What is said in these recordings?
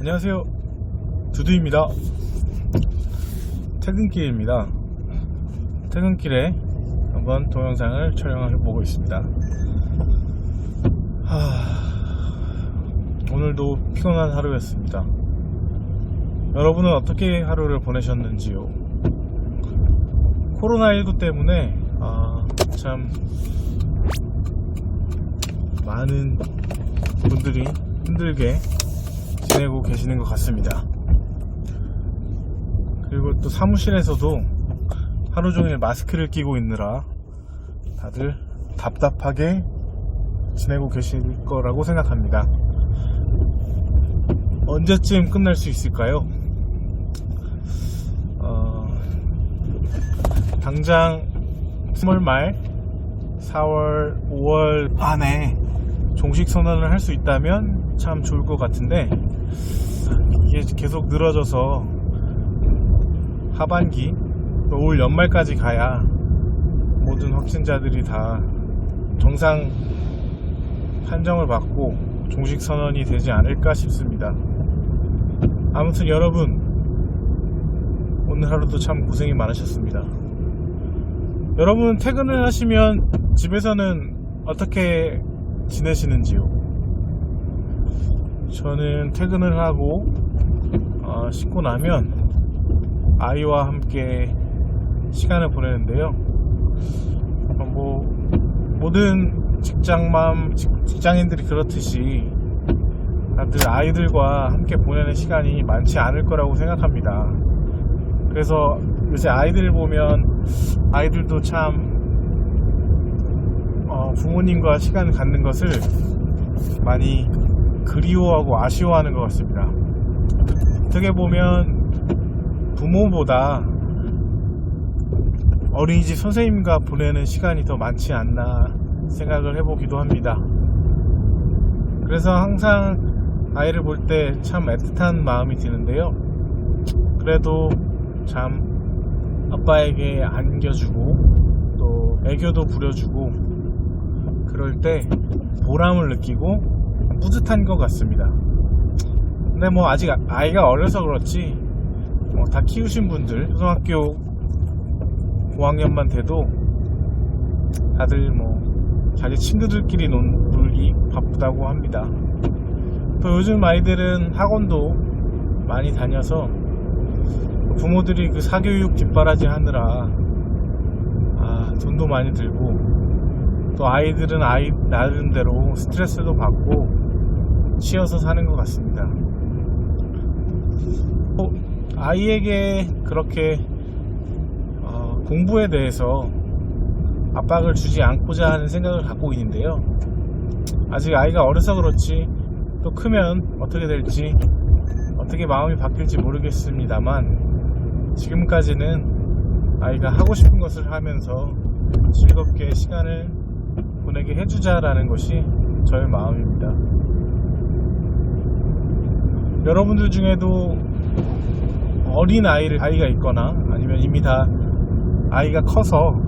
안녕하세요, 두두입니다. 퇴근길입니다. 퇴근길에 한번 동영상을 촬영해 보고 있습니다. 오늘도 피곤한 하루였습니다. 여러분은 어떻게 하루를 보내셨는지요? 코로나19 때문에 참 많은 분들이 힘들게 지내고 계시는 것 같습니다. 그리고 또 사무실에서도 하루 종일 마스크를 끼고 있느라 다들 답답하게 지내고 계실 거라고 생각합니다. 언제쯤 끝날 수 있을까요? 당장 3월 말 4월 5월 안에 종식 선언을 할 수 있다면 참 좋을 것 같은데, 이게 계속 늘어져서 하반기 올 연말까지 가야 모든 확진자들이 다 정상 판정을 받고 종식 선언이 되지 않을까 싶습니다. 아무튼 여러분, 오늘 하루도 참 고생이 많으셨습니다. 여러분, 퇴근을 하시면 집에서는 어떻게 지내시는지요? 저는 퇴근을 하고 씻고 나면 아이와 함께 시간을 보내는데요. 모든 직장인들이 그렇듯이 다들 아이들과 함께 보내는 시간이 많지 않을 거라고 생각합니다. 그래서 요새 아이들 보면 아이들도 참 부모님과 시간을 갖는 것을 많이 그리워하고 아쉬워하는 것 같습니다. 어떻게 보면 부모보다 어린이집 선생님과 보내는 시간이 더 많지 않나 생각을 해보기도 합니다. 그래서 항상 아이를 볼 때 참 애틋한 마음이 드는데요. 그래도 참 아빠에게 안겨주고 또 애교도 부려주고 그럴 때 보람을 느끼고 뿌듯한 것 같습니다. 근데 아직 아이가 어려서 그렇지 다 키우신 분들, 초등학교 고학년만 돼도 다들 자기 친구들끼리 놀기 바쁘다고 합니다. 또 요즘 아이들은 학원도 많이 다녀서 부모들이 그 사교육 뒷바라지 하느라 돈도 많이 들고, 또 아이들은 아이 나름대로 스트레스도 받고 치여서 사는 것 같습니다. 아이에게 그렇게 공부에 대해서 압박을 주지 않고자 하는 생각을 갖고 있는데요. 아직 아이가 어려서 그렇지 또 크면 어떻게 될지, 어떻게 마음이 바뀔지 모르겠습니다만, 지금까지는 아이가 하고 싶은 것을 하면서 즐겁게 시간을 보내게 해주자라는 것이 저의 마음입니다. 여러분들 중에도 어린 아이가 있거나 아니면 이미 다 아이가 커서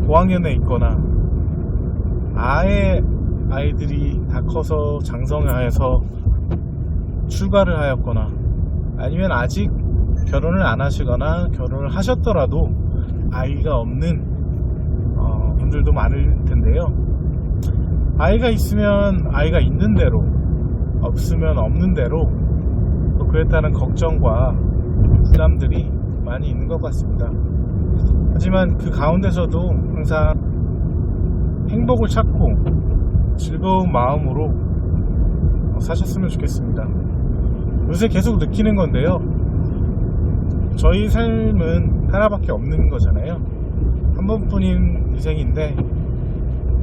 고학년에 있거나, 아이들이 다 커서 장성하여서 출가를 하였거나, 아니면 아직 결혼을 안 하시거나 결혼을 하셨더라도 아이가 없는 분들도 많을 텐데요. 아이가 있으면 아이가 있는 대로, 없으면 없는 대로 또 그에 따른 걱정과 부담들이 많이 있는 것 같습니다. 하지만 그 가운데서도 항상 행복을 찾고 즐거운 마음으로 사셨으면 좋겠습니다. 요새 계속 느끼는 건데요, 저희 삶은 하나밖에 없는 거잖아요. 한 번뿐인 인생인데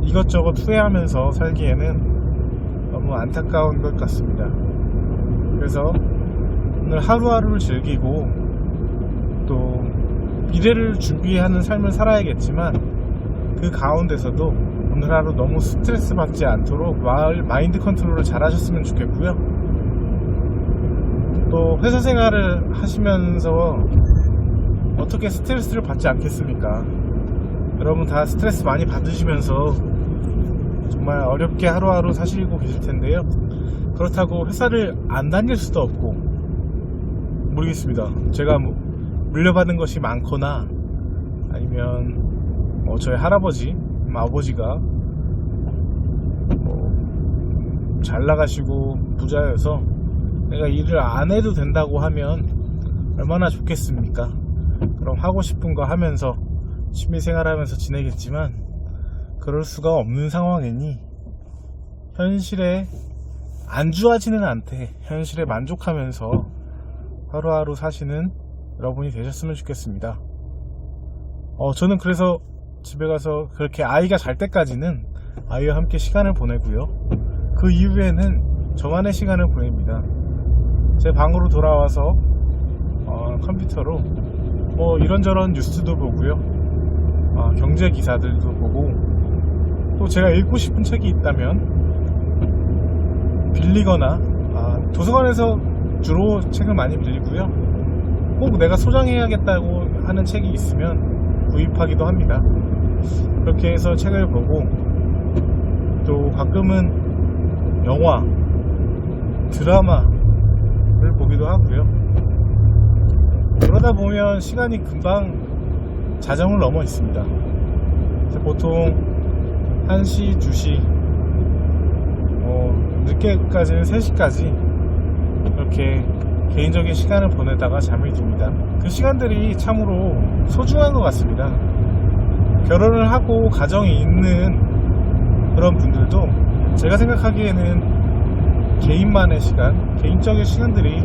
이것저것 후회하면서 살기에는 너무 안타까운 것 같습니다. 그래서 오늘 하루하루를 즐기고 또 미래를 준비하는 삶을 살아야겠지만, 그 가운데서도 오늘 하루 너무 스트레스 받지 않도록 마인드 컨트롤을 잘 하셨으면 좋겠고요. 또 회사 생활을 하시면서 어떻게 스트레스를 받지 않겠습니까? 여러분 다 스트레스 많이 받으시면서 정말 어렵게 하루하루 사시고 계실 텐데요. 그렇다고 회사를 안 다닐 수도 없고, 모르겠습니다. 제가 물려받은 것이 많거나 아니면 저희 할아버지, 아버지가 잘 나가시고 부자여서 내가 일을 안 해도 된다고 하면 얼마나 좋겠습니까? 그럼 하고 싶은 거 하면서 취미생활 하면서 지내겠지만, 그럴 수가 없는 상황이니 현실에 안주하지는 않되 현실에 만족하면서 하루하루 사시는 여러분이 되셨으면 좋겠습니다. 저는 그래서 집에 가서 그렇게 아이가 잘 때까지는 아이와 함께 시간을 보내고요. 그 이후에는 저만의 시간을 보냅니다. 제 방으로 돌아와서 컴퓨터로 이런저런 뉴스도 보고요. 경제 기사들도 보고, 또 제가 읽고 싶은 책이 있다면 빌리거나, 도서관에서 주로 책을 많이 빌리고요. 꼭 내가 소장해야겠다고 하는 책이 있으면 구입하기도 합니다. 그렇게 해서 책을 보고, 또 가끔은 영화, 드라마를 보기도 하고요. 그러다 보면 시간이 금방 자정을 넘어 있습니다. 보통 1시, 2시, 늦게까지는 3시까지 이렇게 개인적인 시간을 보내다가 잠이 듭니다. 그 시간들이 참으로 소중한 것 같습니다. 결혼을 하고 가정이 있는 그런 분들도 제가 생각하기에는 개인만의 시간, 개인적인 시간들이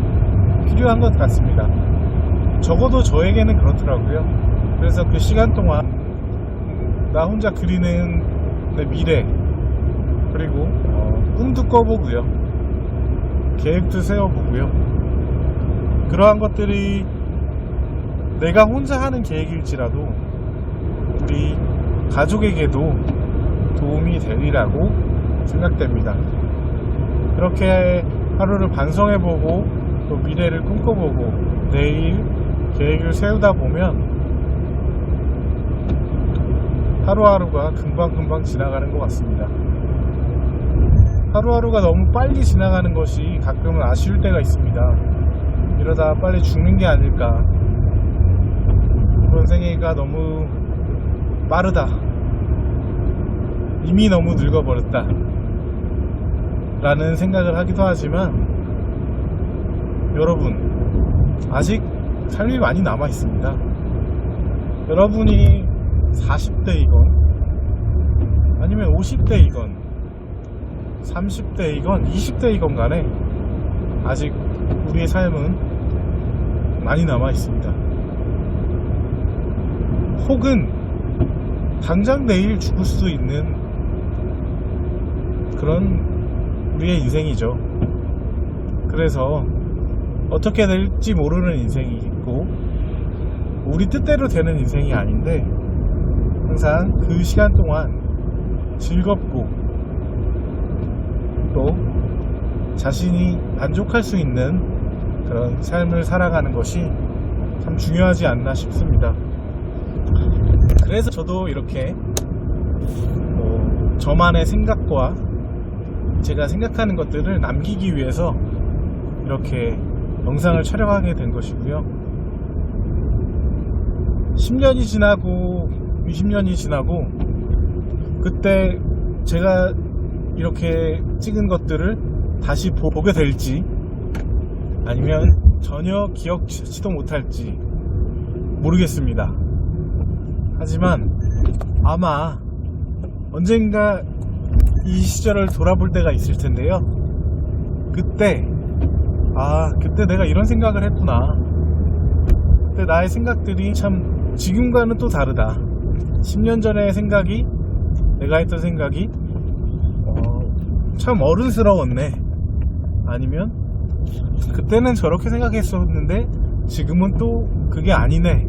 필요한 것 같습니다. 적어도 저에게는 그렇더라고요. 그래서 그 시간 동안 나 혼자 그리는 내 미래, 그리고 꿈도 꿔보고요, 계획도 세워보고요. 그러한 것들이 내가 혼자 하는 계획일지라도 우리 가족에게도 도움이 되리라고 생각됩니다. 그렇게 하루를 반성해보고 또 미래를 꿈꿔보고 내일 계획을 세우다 보면 하루하루가 금방금방 지나가는 것 같습니다. 하루하루가 너무 빨리 지나가는 것이 가끔은 아쉬울 때가 있습니다. 이러다 빨리 죽는 게 아닐까, 그런 생애가 너무 빠르다, 이미 너무 늙어버렸다 라는 생각을 하기도 하지만, 여러분 아직 삶이 많이 남아 있습니다. 여러분이 40대이건 아니면 50대이건 30대이건 20대이건 간에 아직 우리의 삶은 많이 남아 있습니다. 혹은 당장 내일 죽을 수도 있는 그런 우리의 인생이죠. 그래서 어떻게 될지 모르는 인생이 있고, 우리 뜻대로 되는 인생이 아닌데, 항상 그 시간 동안 즐겁고 또 자신이 만족할 수 있는 그런 삶을 살아가는 것이 참 중요하지 않나 싶습니다. 그래서 저도 이렇게 저만의 생각과 제가 생각하는 것들을 남기기 위해서 이렇게 영상을 촬영하게 된 것이고요. 10년이 지나고 20년이 지나고 그때 제가 이렇게 찍은 것들을 다시 보게 될지 아니면 전혀 기억지도 못할지 모르겠습니다. 하지만 아마 언젠가 이 시절을 돌아볼 때가 있을 텐데요. 그때 그때 내가 이런 생각을 했구나, 그때 나의 생각들이 참 지금과는 또 다르다, 10년 전의 생각이, 내가 했던 생각이 참 어른스러웠네, 아니면 그때는 저렇게 생각했었는데 지금은 또 그게 아니네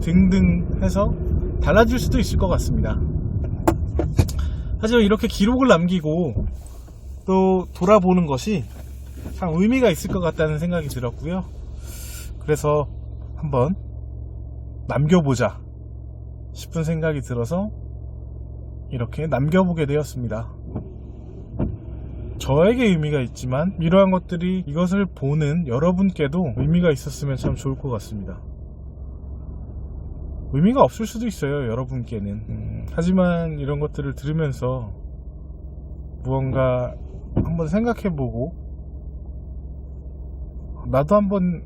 등등 해서 달라질 수도 있을 것 같습니다. 하지만 이렇게 기록을 남기고 또 돌아보는 것이 참 의미가 있을 것 같다는 생각이 들었고요. 그래서 한번 남겨보자 싶은 생각이 들어서 이렇게 남겨보게 되었습니다. 저에게 의미가 있지만 이러한 것들이 이것을 보는 여러분께도 의미가 있었으면 참 좋을 것 같습니다. 의미가 없을 수도 있어요, 여러분께는. 하지만 이런 것들을 들으면서 무언가 한번 생각해보고 나도 한번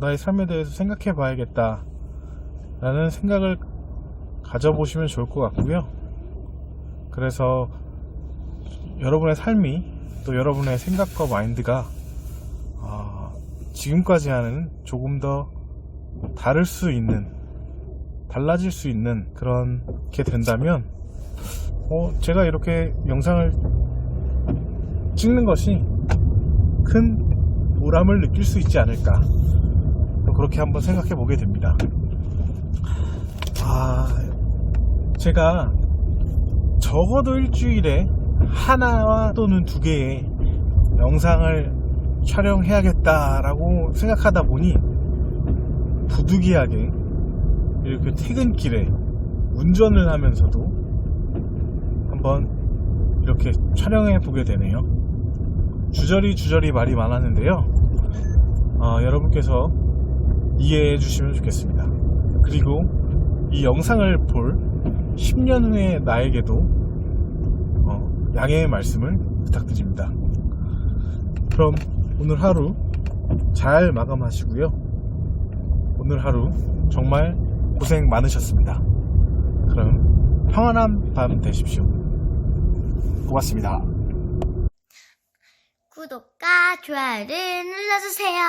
나의 삶에 대해서 생각해봐야겠다 라는 생각을 가져보시면 좋을 것 같고요. 그래서 여러분의 삶이 또 여러분의 생각과 마인드가 지금까지와는 조금 더 달라질 수 있는 그렇게 된다면 제가 이렇게 영상을 찍는 것이 큰 보람을 느낄 수 있지 않을까, 그렇게 한번 생각해 보게 됩니다. 제가 적어도 일주일에 하나와 또는 두 개의 영상을 촬영해야겠다라고 생각하다 보니 부득이하게 이렇게 퇴근길에 운전을 하면서도 한번 이렇게 촬영해 보게 되네요. 주저리 말이 많았는데요. 여러분께서 이해해 주시면 좋겠습니다. 그리고 이 영상을 볼 10년 후의 나에게도 양해의 말씀을 부탁드립니다. 그럼 오늘 하루 잘 마감하시고요. 오늘 하루 정말 고생 많으셨습니다. 그럼 평안한 밤 되십시오. 고맙습니다. 구독과 좋아요를 눌러주세요.